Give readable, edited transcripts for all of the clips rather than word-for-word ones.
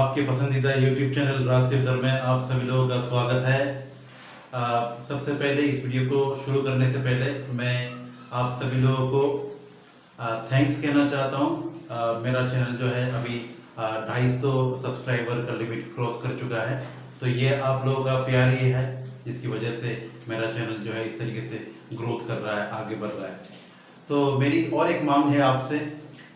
आपके पसंदीदा YouTube channel रास्ते दर में आप सभी लोगों का स्वागत है। सबसे पहले इस वीडियो को शुरू करने से पहले मैं आप सभी लोगों को थैंक्स कहना चाहता हूँ। मेरा चैनल जो है अभी 250 सब्सक्राइबर का लिमिट क्रॉस कर चुका है, तो ये आप लोगों का प्यार ही है जिसकी वजह से मेरा चैनल जो है इस तरीके से ग्रोथ कर रहा है, आगे बढ़ रहा है। तो मेरी और एक मांग है आपसे,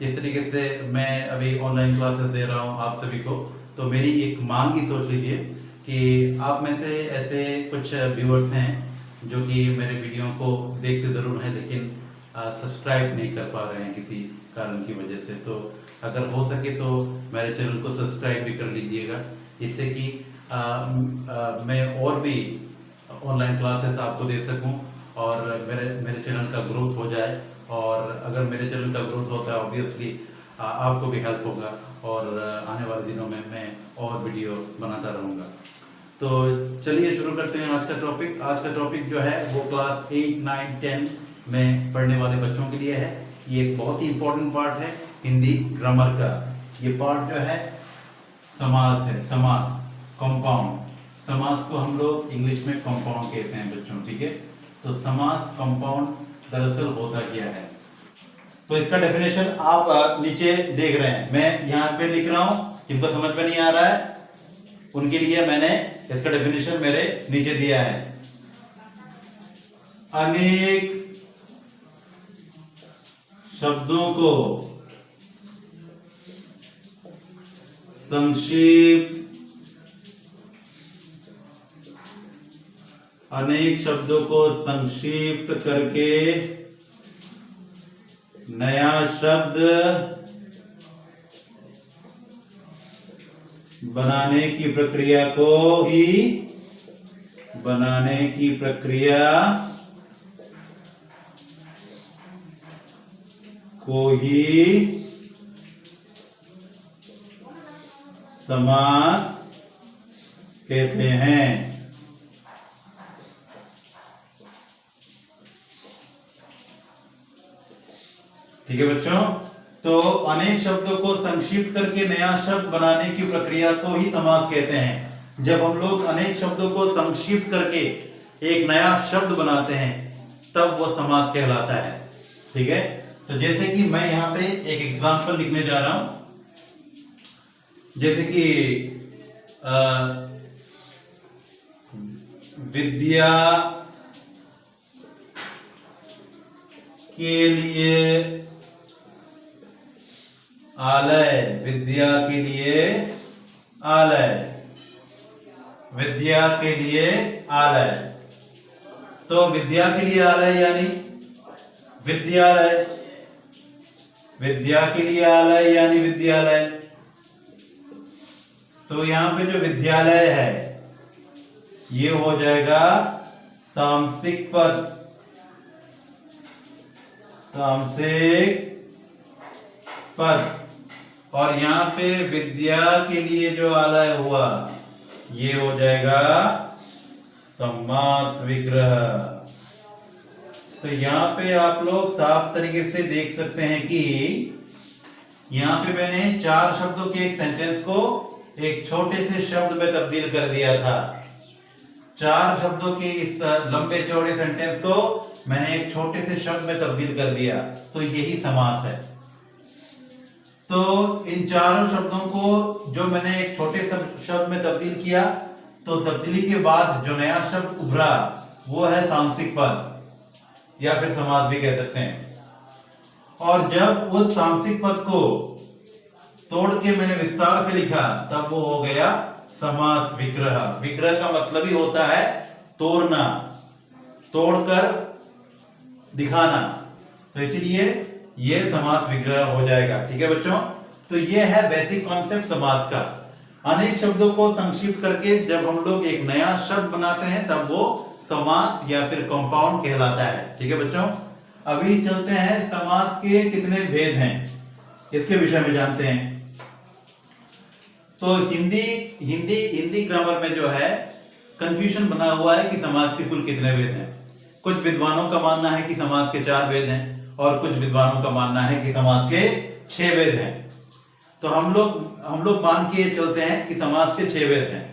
इस तरीके से मैं अभी ऑनलाइन क्लासेस दे रहा हूँ आप सभी को, तो मेरी एक मांग ही सोच लीजिए कि आप में से ऐसे कुछ व्यूअर्स हैं जो कि मेरे वीडियो को देखते ज़रूर हैं लेकिन सब्सक्राइब नहीं कर पा रहे हैं किसी कारण की वजह से। तो अगर हो सके तो मेरे चैनल को सब्सक्राइब भी कर लीजिएगा, इससे कि मैं और भी ऑनलाइन क्लासेस आपको दे सकूं और मेरे चैनल का ग्रोथ हो जाए। और अगर मेरे चैनल का ग्रोथ होता है ऑब्वियसली आपको भी हेल्प होगा और आने वाले दिनों में मैं और वीडियो बनाता रहूँगा। तो चलिए शुरू करते हैं आज का टॉपिक। आज का टॉपिक जो है वो क्लास 8, 9, 10 में पढ़ने वाले बच्चों के लिए है। ये एक बहुत ही इम्पोर्टेंट पार्ट है हिंदी ग्रामर का। ये पार्ट जो है समास है, समास, कंपाउंड। समास को हम लोग इंग्लिश में कंपाउंड कहते हैं बच्चों, ठीक है। तो समास कंपाउंड दरअसल होता क्या है, तो इसका डेफिनेशन आप नीचे देख रहे हैं, मैं यहाँ पे लिख रहा हूं। जिनको समझ में नहीं आ रहा है उनके लिए मैंने इसका डेफिनेशन मेरे नीचे दिया है। अनेक शब्दों को संक्षिप्त, अनेक शब्दों को संक्षिप्त करके नया शब्द बनाने की प्रक्रिया को ही समास कहते हैं। ठीक है बच्चों, तो अनेक शब्दों को संक्षिप्त करके नया शब्द बनाने की प्रक्रिया को ही समास कहते हैं। जब हम लोग अनेक शब्दों को संक्षिप्त करके एक नया शब्द बनाते हैं तब वो समास कहलाता है। ठीक है, तो जैसे कि मैं यहां पे एक एग्जांपल लिखने जा रहा हूं, जैसे कि विद्या के लिए आलय, विद्या के लिए आलय, विद्या के लिए आलय। तो विद्या के लिए आलय यानी विद्यालय, विद्या के लिए आलय यानी विद्यालय। तो यहां पे जो विद्यालय है ये हो जाएगा सामसिक पद, सामसिक पद। और यहां पे विद्या के लिए जो आलय हुआ ये हो जाएगा समास विग्रह। तो यहां पे आप लोग साफ तरीके से देख सकते हैं कि यहां पे मैंने 4 शब्दों के एक सेंटेंस को एक छोटे से शब्द में तब्दील कर दिया था। 4 शब्दों के इस लंबे चौड़े सेंटेंस को मैंने एक छोटे से शब्द में तब्दील कर दिया, तो यही समास है। तो इन चारों शब्दों को जो मैंने एक छोटे शब्द में तब्दील किया, तो तब्दीली के बाद जो नया शब्द उभरा वो है सामसिक पद या फिर समास भी कह सकते हैं। और जब उस सामसिक पद को तोड़ के मैंने विस्तार से लिखा तब वो हो गया समास विग्रह। विग्रह का मतलब ही होता है तोड़ना, तोड़कर दिखाना, तो इसीलिए ये समास विग्रह हो जाएगा। ठीक है बच्चों, तो ये है बेसिक कॉन्सेप्ट समास का। अनेक शब्दों को संक्षिप्त करके जब हम लोग एक नया शब्द बनाते हैं तब वो समास या फिर कंपाउंड कहलाता है। ठीक है बच्चों, अभी चलते हैं समास के कितने भेद हैं इसके विषय में जानते हैं। तो हिंदी ग्रामर में जो है कंफ्यूजन बना हुआ है कि समास के कुल कितने भेद हैं। कुछ विद्वानों का मानना है कि समास के 4 भेद हैं और कुछ विद्वानों का मानना है कि समास के 6 भेद हैं। तो हम लोग मान के चलते हैं कि समास के 6 वेद हैं,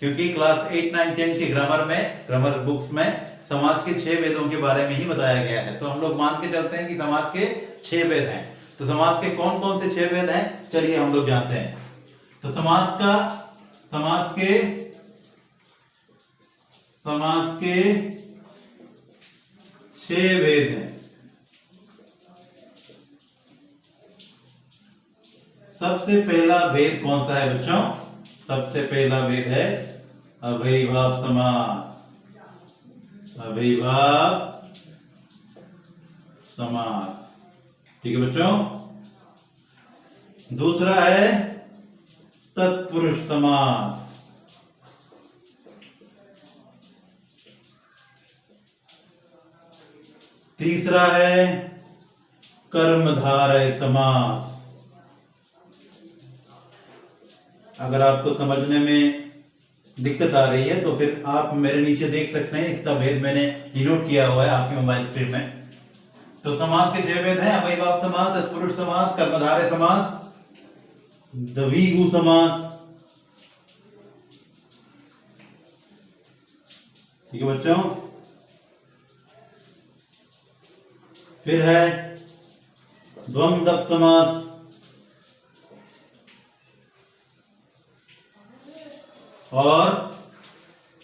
क्योंकि क्लास 8, 9, 10 के ग्रामर बुक्स में समास के 6 वेदों के बारे में ही बताया गया है। तो हम लोग मान के चलते हैं कि समास के 6 वेद हैं। तो समास के कौन कौन से 6 वेद हैं, चलिए हम लोग जानते हैं। तो समास के 6 वेद हैं। सबसे पहला वेद कौन सा है बच्चों? सबसे पहला वेद है अव्ययीभाव समास। अव्ययीभाव समास, ठीक है बच्चों। दूसरा है तत्पुरुष समास। तीसरा है कर्मधारय समास। अगर आपको समझने में दिक्कत आ रही है तो फिर आप मेरे नीचे देख सकते हैं, इसका वेद मैंने डिनोट किया हुआ है आपके मोबाइल स्क्रीन में। तो समास के 6 वेद हैं अव्ययीभाव समास, तत्पुरुष समास, कर्मधारय समास, द्विगु समास, ठीक है बच्चों। फिर है द्वंद्व समास, और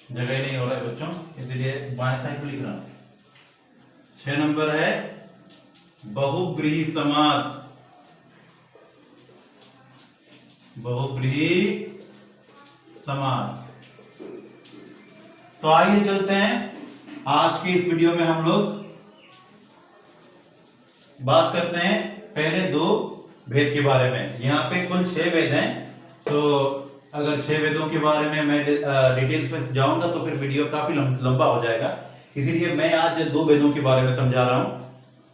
जगह नहीं हो रहा है बच्चों, इसलिए बाएं साइड में लिख रहा हूं। 6 नंबर है बहुव्रीहि समास। बहुव्रीहि समास। तो आइए चलते हैं आज के इस वीडियो में हम लोग बात करते हैं पहले 2 वेद के बारे में। यहाँ पे कुल 6 वेद हैं, तो अगर 6 वेदों के बारे में मैं डिटेल्स में जाऊंगा तो फिर वीडियो काफी लंबा हो जाएगा, इसीलिए मैं आज 2 वेदों के बारे में समझा रहा हूं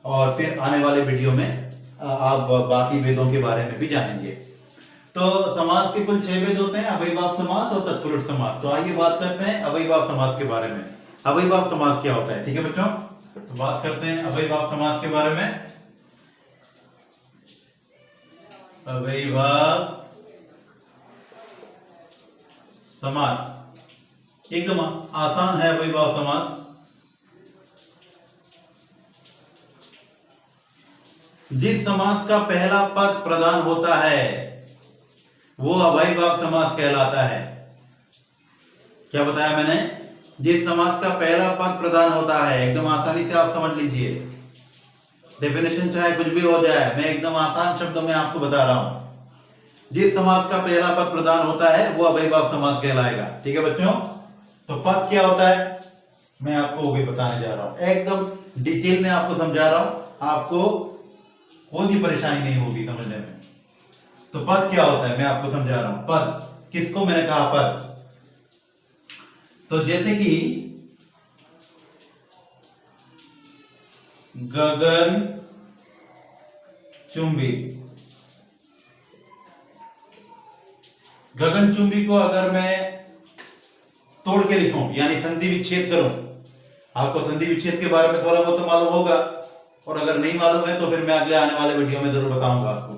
और फिर आने वाले वीडियो में आप बाकी वेदों के बारे में भी जानेंगे। तो समास के कुल 6 वेद होते हैं, अव्ययीभाव समास और तत्पुरुष समास। तो आइए बात करते हैं अव्ययीभाव समास के बारे में। अव्ययीभाव समास क्या होता है, ठीक है बच्चों। तो बात करते हैं अव्ययीभाव समास के बारे में। अव्ययीभाव समास एकदम आसान है। अव्ययीभाव समास जिस समास का पहला पद प्रधान होता है वो अव्ययीभाव समास कहलाता है। क्या बताया मैंने? जिस समास का पहला पद प्रधान होता है, एकदम आसानी से आप समझ लीजिए, डेफिनेशन चाहे कुछ भी हो जाए, मैं एकदम आसान शब्दों में आपको बता रहा हूं। जिस समास का पहला पद प्रधान होता है वो अव्ययीभाव समास कहलाएगा, ठीक है बच्चों। तो पद क्या होता है मैं आपको वो भी बताने जा रहा हूं, एकदम डिटेल में आपको समझा रहा हूं, आपको कोई भी परेशानी नहीं होगी समझने में। तो पद क्या होता है मैं आपको समझा रहा हूं। पद किसको मैंने कहा पद? तो जैसे कि गगन चुंबी, गगनचुंबी को अगर मैं तोड़ के लिखूं यानी संधि विच्छेद करूं, आपको संधि विच्छेद के बारे में थोड़ा बहुत तो मालूम होगा, और अगर नहीं मालूम है तो फिर मैं अगले आने वाले वीडियो में जरूर बताऊंगा आपको।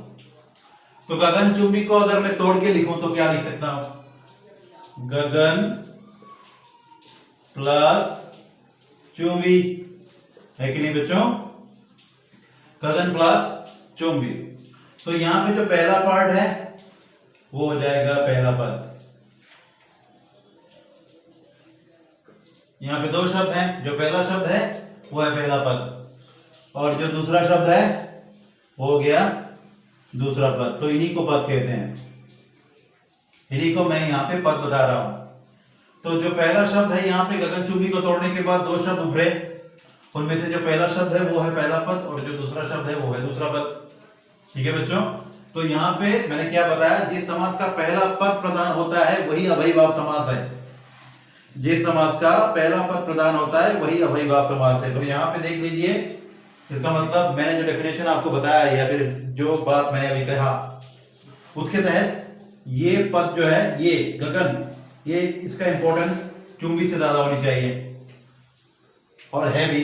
तो गगनचुंबी को अगर मैं तोड़ के लिखूं तो क्या लिख सकता हूं? गगन प्लस चुंबी, है कि नहीं बच्चों? गगन प्लस चुंबी। तो यहां पे जो पहला पार्ट है वो हो जाएगा पहला पद। यहां पे 2 शब्द हैं, जो पहला शब्द है वो है पहला पद, और जो दूसरा शब्द है वो हो गया दूसरा पद। तो इन्हीं को पद कहते हैं, इन्हीं को मैं यहां पे पद बता रहा हूं। तो जो पहला शब्द है यहाँ पे गगनचुंबी को तोड़ने के बाद 2 शब्द उभरे, उनमें से जो पहला शब्द है वो है पहला पद और जो दूसरा शब्द है वो है दूसरा पद, ठीक है बच्चों। तो यहाँ पे मैंने क्या बताया, जिस समास का पहला पद प्रधान होता है वही अव्ययीभाव समास है। जिस समास का पहला पद प्रधान होता है वही अव्ययीभाव समास है। तो यहाँ पे देख लीजिए, इसका मतलब मैंने जो डेफिनेशन आपको बताया या फिर जो बात मैंने अभी कहा उसके तहत ये पद जो है ये गगन, ये इसका इंपॉर्टेंस चुंबी से ज्यादा होनी चाहिए, और है भी।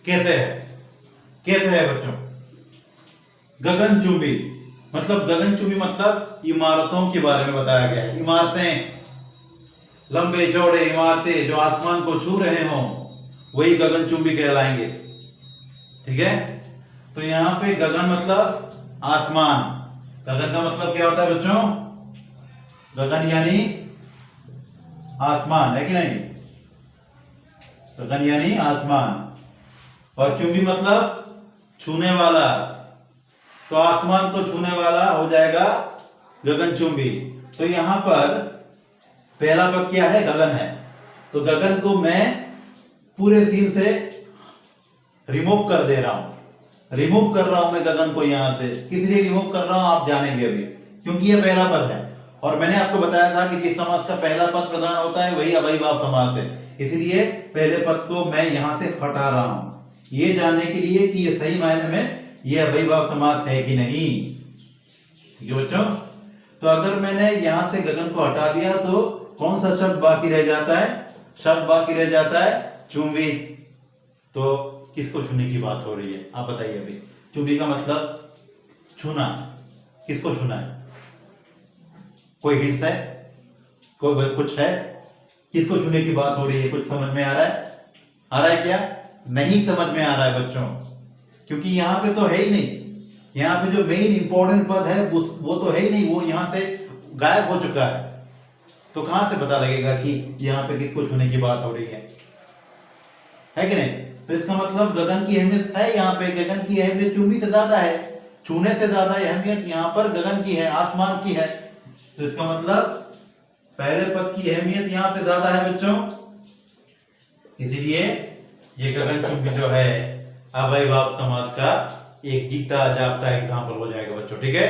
कैसे है? कैसे है बच्चों? गगन चुंबी मतलब गगनचुंबी मतलब इमारतों के बारे में बताया गया है। इमारतें, लंबे चौड़े इमारतें जो आसमान को छू रहे हों, वही गगनचुंबी कहलाएंगे। ठीक है, तो यहाँ पे गगन मतलब आसमान। गगन का मतलब क्या होता है बच्चों? गगन यानी आसमान, है कि नहीं? गगन यानी आसमान। और चुंबी मतलब छूने वाला, तो आसमान को छूने वाला हो जाएगा गगनचुंबी। तो यहां पर पहला पद क्या है? गगन है। तो गगन को मैं पूरे सीन से रिमूव कर दे रहा हूं, रिमूव कर रहा हूं मैं गगन को यहां से। किस लिए रिमूव कर रहा हूं आप जानेंगे अभी, क्योंकि ये पहला पद है। और मैंने आपको बताया था कि जिस समास का पहला पद प्रधान होता है वही अव्ययीभाव समास है, इसलिए पहले पद को मैं यहां से हटा रहा हूं, ये जानने के लिए कि ये सही मायने में ये अव्ययीभाव समास है कि नहीं। ठीक है बच्चों, तो अगर मैंने यहां से गगन को हटा दिया तो कौन सा शब्द बाकी रह जाता है? शब्द बाकी रह जाता है चुंबी। तो किसको छूने की बात हो रही है आप बताइए अभी? चुंबी का मतलब छूना, किसको छूना है? कोई हिंस है? कोई कुछ है? किसको छूने की बात हो रही है? कुछ समझ में आ रहा है? आ रहा है क्या? नहीं समझ में आ रहा है बच्चों, क्योंकि यहाँ पे तो है ही नहीं। यहाँ पे जो मेन इंपॉर्टेंट पद है वो तो है ही नहीं, वो यहाँ से गायब हो चुका है। तो कहां से पता लगेगा कि यहाँ पे किसको छूने की बात हो रही है कि नहीं? तो इसका मतलब गगन की अहमियत है, यहाँ पे गगन की अहमियत चुंबी से ज्यादा है, छूने से ज्यादा अहमियत यहाँ पर गगन की है, आसमान की है। तो इसका मतलब पहले पद की अहमियत यहाँ पे ज्यादा है बच्चों, इसीलिए ये गगनचुंबी जो है अव्ययीभाव समास का एक जीता जागता एग्जाम्पल हो जाएगा बच्चों। ठीक है,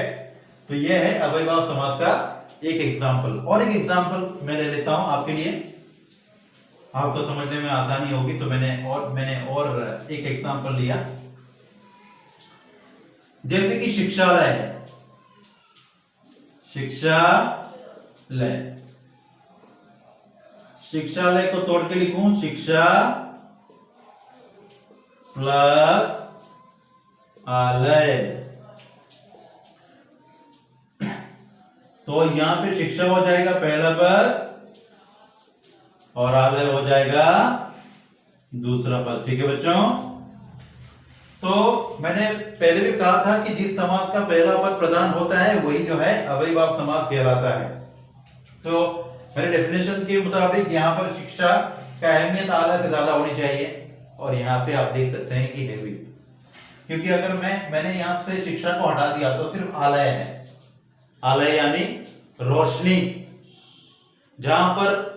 तो ये है अव्ययीभाव समास का एक एग्जाम्पल। और एक एग्जाम्पल मैं ले लेता हूं आपके लिए, आपको समझने में आसानी होगी। तो मैंने और एक एग्जाम्पल लिया, जैसे कि शिक्षालय। शिक्षालय, शिक्षालय को तोड़ के लिखूं, शिक्षा प्लस आलय। तो यहां पे शिक्षा हो जाएगा पहला पद और आलय हो जाएगा दूसरा पद। ठीक है बच्चों, तो मैंने पहले भी कहा था कि जिस समास का पहला पद प्रधान होता है वही जो है अव्ययीभाव समास कहलाता है। तो मेरे डेफिनेशन के मुताबिक यहाँ पर शिक्षा का अहमियत आलय से ज्यादा होनी चाहिए, और यहाँ पे आप देख सकते हैं कि है भी, क्योंकि अगर मैंने यहाँ से शिक्षा को हटा दिया तो सिर्फ आलय है। आलय यानी रोशनी, जहां पर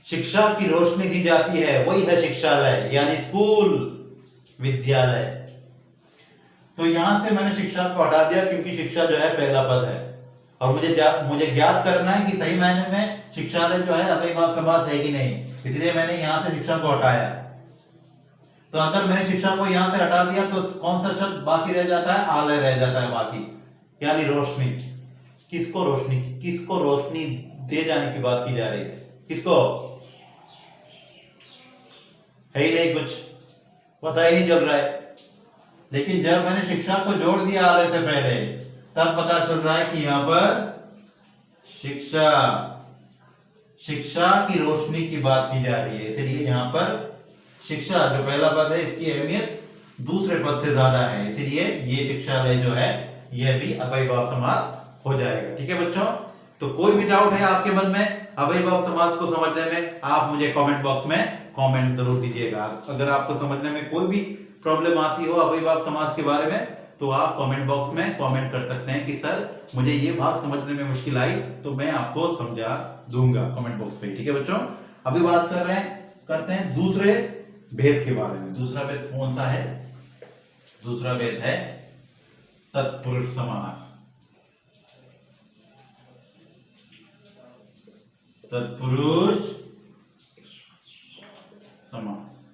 शिक्षा की रोशनी दी जाती है वही है शिक्षालय, यानी स्कूल, विद्यालय। तो यहां से मैंने शिक्षा को हटा दिया क्योंकि शिक्षा जो है पहला पद है, और मुझे ज्ञात करना है कि सही मायने में शिक्षालय जो है अव्ययीभाव समास है कि नहीं, इसलिए मैंने यहां से शिक्षा को हटाया। तो अगर मैंने शिक्षा को यहां से हटा दिया तो कौन सा शब्द बाकी रह जाता है? आलय रह जाता है बाकी, यानी रोशनी। किसको रोशनी दे जाने की बात की जा रही है? किसको? है ही नहीं, कुछ पता ही नहीं चल रहा है। लेकिन जब मैंने शिक्षा को जोड़ दिया आलय से पहले, तब पता चल रहा है कि यहां पर शिक्षा की रोशनी की बात की जा रही है, इसलिए यहां पर शिक्षा जो पहला पद है इसकी अहमियत दूसरे पद से ज्यादा है, इसलिए ये शिक्षालय जो है यह भी अव्ययीभाव समास हो जाएगा। ठीक है बच्चों, तो कोई भी डाउट है आपके मन में अव्ययीभाव समास को समझने में, आप मुझे कमेंट बॉक्स में कमेंट जरूर दीजिएगा। अगर आपको समझने में कोई भी प्रॉब्लम आती हो अव्ययीभाव समास के बारे में, तो आप कमेंट बॉक्स में कमेंट कर सकते हैं कि सर मुझे ये बात समझने में मुश्किल आई, तो मैं आपको समझा दूंगा कमेंट बॉक्स पे। ठीक है बच्चों, अभी बात करते हैं दूसरे भेद के बारे में। दूसरा भेद कौन सा है? दूसरा भेद है तत्पुरुष समास। तत्पुरुष समास।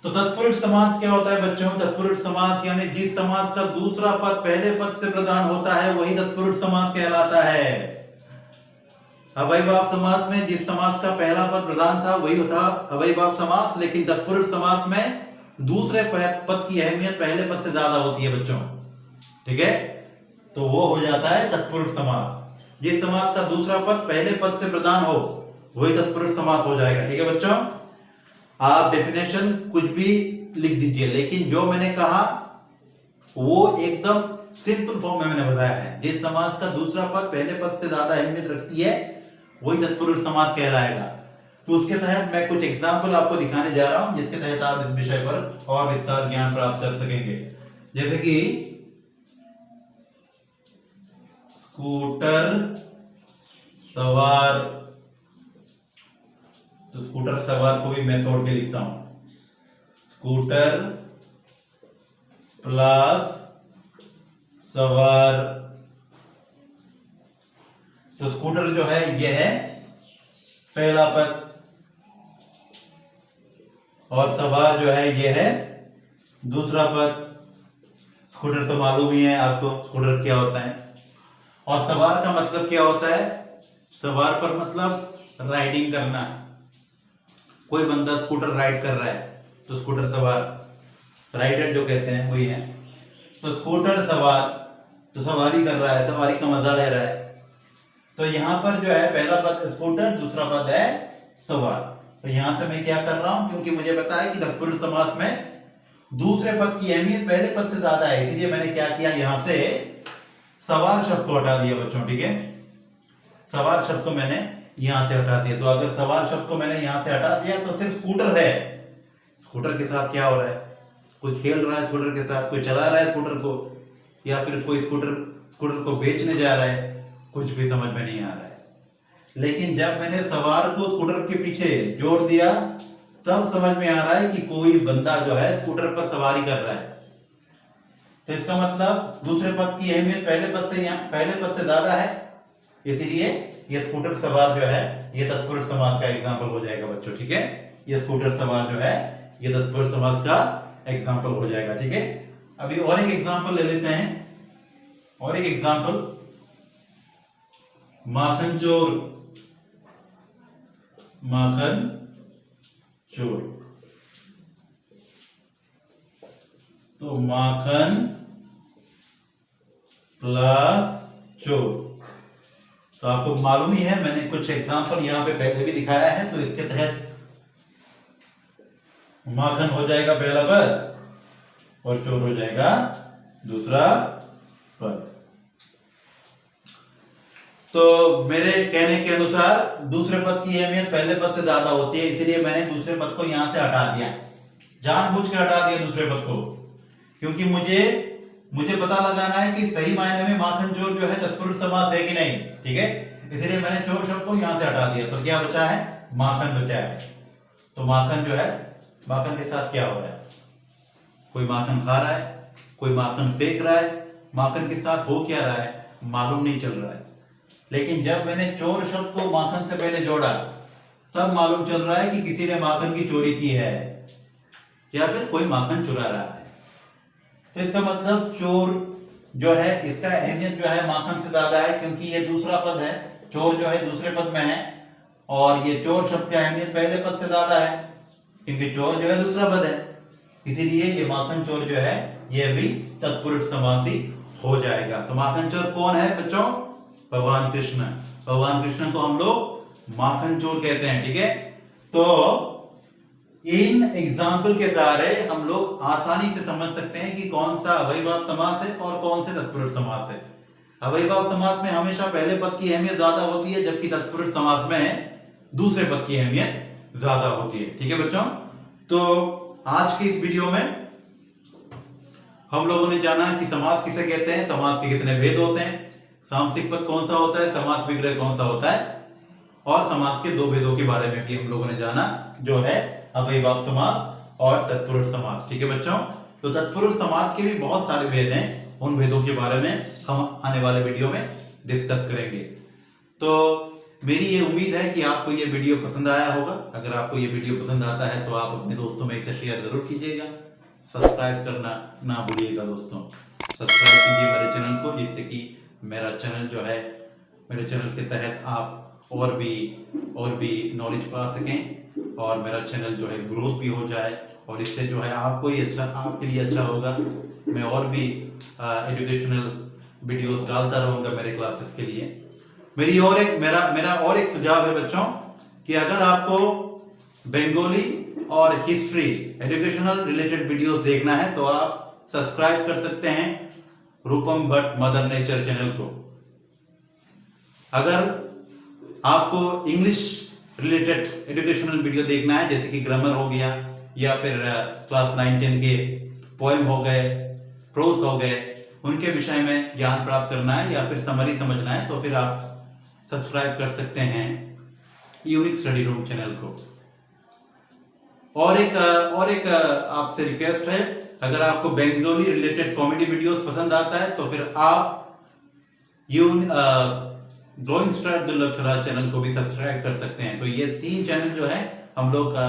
तो तत्पुरुष समास क्या होता है बच्चों? तत्पुरुष समास यानी जिस समास का दूसरा पद पहले पद से प्रधान होता है वही तत्पुरुष समास कहलाता है। अव्ययीभाव समास में जिस समास का पहला पद प्रधान था वही था अव्ययीभाव समास, लेकिन तत्पुरुष समास में दूसरे पद की अहमियत पहले पद से ज्यादा होती है बच्चों, ठीक है, तो वो हो जाता है तत्पुरुष समास। जिस समास का दूसरा पद पहले पद से प्रधान हो वही तत्पुरुष समास हो जाएगा, ठीक है बच्चों। आप डेफिनेशन कुछ भी लिख दीजिए, लेकिन जो मैंने कहा वो एकदम सिंपल फॉर्म में मैंने बताया है। जिस समास का दूसरा पद पहले पद से ज्यादा अहमियत रखती है वही तत्पुरुष समास कहलाएगा। तो उसके तहत मैं कुछ एग्जाम्पल आपको दिखाने जा रहा हूं, जिसके तहत आप इस विषय पर और विस्तार ज्ञान प्राप्त कर सकेंगे। जैसे कि स्कूटर सवार, तो स्कूटर सवार को भी मैं तोड़ के लिखता हूं, स्कूटर प्लस सवार। तो स्कूटर जो है यह है पहला पद, और सवार जो है यह है दूसरा पद। स्कूटर तो मालूम ही है आपको स्कूटर क्या होता है, और सवार का मतलब क्या होता है। सवार पर मतलब राइडिंग करना, कोई बंदा स्कूटर राइड कर रहा है तो स्कूटर सवार, राइडर जो कहते हैं वही है। तो स्कूटर सवार तो सवारी कर रहा है, सवारी का मजा ले रहा है। तो यहां पर जो है पहला पद स्कूटर, दूसरा पद है सवार। तो यहां से मैं क्या कर रहा हूं, क्योंकि मुझे पता है कि तत्पुरुष समास में दूसरे पद की अहमियत पहले पद से ज्यादा है, इसीलिए मैंने क्या किया, यहां से सवार शब्द को हटा दिया बच्चों, ठीक है। सवार शब्द को मैंने यहां से हटा दिया। तो अगर सवार शब्द को मैंने यहां से हटा दिया तो सिर्फ स्कूटर है। स्कूटर के साथ क्या हो रहा है, कोई खेल रहा है स्कूटर के साथ, कोई चला रहा है स्कूटर को, या फिर कोई स्कूटर को बेचने जा रहा है, कुछ भी समझ में नहीं आ रहा है। लेकिन जब मैंने सवार को स्कूटर के पीछे जोड़ दिया तब समझ में आ रहा है कि कोई बंदा जो है स्कूटर पर सवारी कर रहा है। तो इसका मतलब दूसरे पद की अहमियत पहले पद से ज्यादा है, इसीलिए ये स्कूटर सवार जो है ये तत्पुरुष समास का एग्जाम्पल हो जाएगा बच्चों, ठीक है। ये स्कूटर सवार जो है ये तत्पुरुष समास का एग्जाम्पल हो जाएगा, ठीक है। अभी और एक एग्जाम्पल ले लेते हैं, और एक एग्जाम्पल, माखन चोर, माखन चोर। तो माखन प्लस चोर, तो आपको मालूम ही है, मैंने कुछ एग्जाम्पल यहां पे पहले भी दिखाया है। तो इसके तहत माखन हो जाएगा पहला पद और चोर हो जाएगा दूसरा पद। तो मेरे कहने के अनुसार दूसरे पद की अहमियत पहले पद से ज्यादा होती है, इसलिए मैंने दूसरे पद को यहां से हटा दिया, जानबूझ के हटा दिया दूसरे पद को, क्योंकि मुझे पता लगाना है कि सही मायने में माखन चोर जो है तत्पुरुष समास है कि नहीं, ठीक है। इसलिए मैंने चोर शब्द को यहां से हटा दिया। तो क्या बचा है, माखन बचा है। तो माखन जो है, माखन के साथ क्या हो रहा है, कोई माखन खा रहा है, कोई माखन फेंक रहा है, माखन के साथ हो क्या रहा है मालूम नहीं चल रहा है। लेकिन जब मैंने चोर शब्द को माखन से पहले जोड़ा तब मालूम चल रहा है कि किसी ने माखन की चोरी की है या फिर कोई माखन चुरा रहा है। तो इसका मतलब चोर जो है इसका अहमियत जो है माखन से ज्यादा है, क्योंकि ये दूसरा पद है, चोर जो है दूसरे पद में है, और ये चोर शब्द की अहमियत पहले पद से ज्यादा है, क्योंकि चोर जो है दूसरा पद है। इसीलिए ये माखन चोर जो है ये भी तत्पुरुष समासी हो जाएगा। तो माखन चोर कौन है बच्चों, भगवान कृष्ण। भगवान कृष्ण को हम लोग माखन चोर कहते हैं, ठीक है। तो इन एग्जाम्पल के सहारे हम लोग आसानी से समझ सकते हैं कि कौन सा अव्ययीभाव समास है और कौन से तत्पुरुष समास है। अव्ययीभाव समास में हमेशा पहले पद की अहमियत ज्यादा होती है, जबकि तत्पुरुष समास में दूसरे पद की अहमियत ज्यादा होती है, ठीक है बच्चों। तो आज की इस वीडियो में हम लोगों ने जाना कि समास किसे कहते हैं, समास के कितने भेद होते हैं, सामसिक पद कौन सा होता है, समास विग्रह कौन सा होता है, और समास के दो भेदों के बारे में भी हम लोगों ने जाना, जो है अव्ययीभाव समास और तत्पुरुष समास, ठीक है बच्चों। तो तत्पुरुष समास के भी बहुत सारे भेद हैं, उन भेदों के बारे में हम आने वाले वीडियो में डिस्कस करेंगे। तो मेरी ये उम्मीद है कि आपको ये वीडियो पसंद आया होगा। अगर आपको ये वीडियो पसंद आता है तो आप अपने दोस्तों में इसे शेयर जरूर कीजिएगा, सब्सक्राइब करना ना भूलिएगा दोस्तों। सब्सक्राइब कीजिए मेरे चैनल को, जिससे कि मेरा चैनल जो है, मेरे चैनल के तहत आप और भी नॉलेज पा सकें, और मेरा चैनल जो है ग्रोथ भी हो जाए, और इससे जो है आपको ही अच्छा, आपके लिए अच्छा होगा। मैं और भी एजुकेशनल वीडियोस डालता रहूंगा मेरे क्लासेस के लिए। मेरा और एक सुझाव है बच्चों कि अगर आपको बंगाली और हिस्ट्री एजुकेशनल रिलेटेड वीडियोस देखना है तो आप सब्सक्राइब कर सकते हैं रूपम भट्ट मदर नेचर चैनल को। अगर आपको इंग्लिश रिलेटेड एजुकेशनल वीडियो देखना है, जैसे कि ग्रामर हो गया, या फिर क्लास 9-10 के पोएम हो गए, प्रोज हो गए, उनके विषय में ज्ञान प्राप्त करना है या फिर समरी समझना है, तो फिर आप सब्सक्राइब कर सकते हैं यूनिक स्टडी रूम चैनल को। और एक आपसे रिक्वेस्ट है, अगर आपको बंगाली रिलेटेड कॉमेडी वीडियोस पसंद आता है तो फिर आप ग्लोइंग स्टार दुर्लभ स्वराज चैनल को भी सब्सक्राइब कर सकते हैं। तो ये 3 चैनल जो है हम लोग का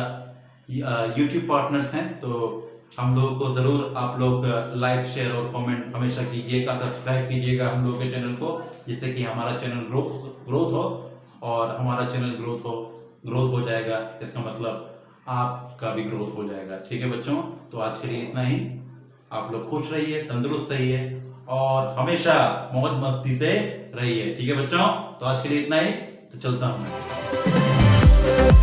यूट्यूब पार्टनर्स हैं, तो हम लोगों को जरूर आप लोग लाइक शेयर और कमेंट हमेशा कीजिएगा, सब्सक्राइब कीजिएगा हम लोग के चैनल को, जिससे कि हमारा चैनल ग्रोथ हो, और हमारा चैनल ग्रोथ हो जाएगा, इसका मतलब आपका भी ग्रोथ हो जाएगा। ठीक है बच्चों, तो आज के लिए इतना ही। आप लोग खुश रहिए, तंदुरुस्त रहिए और हमेशा मौज मस्ती से रहिए। ठीक है बच्चों, तो आज के लिए इतना ही, तो चलता हूं मैं।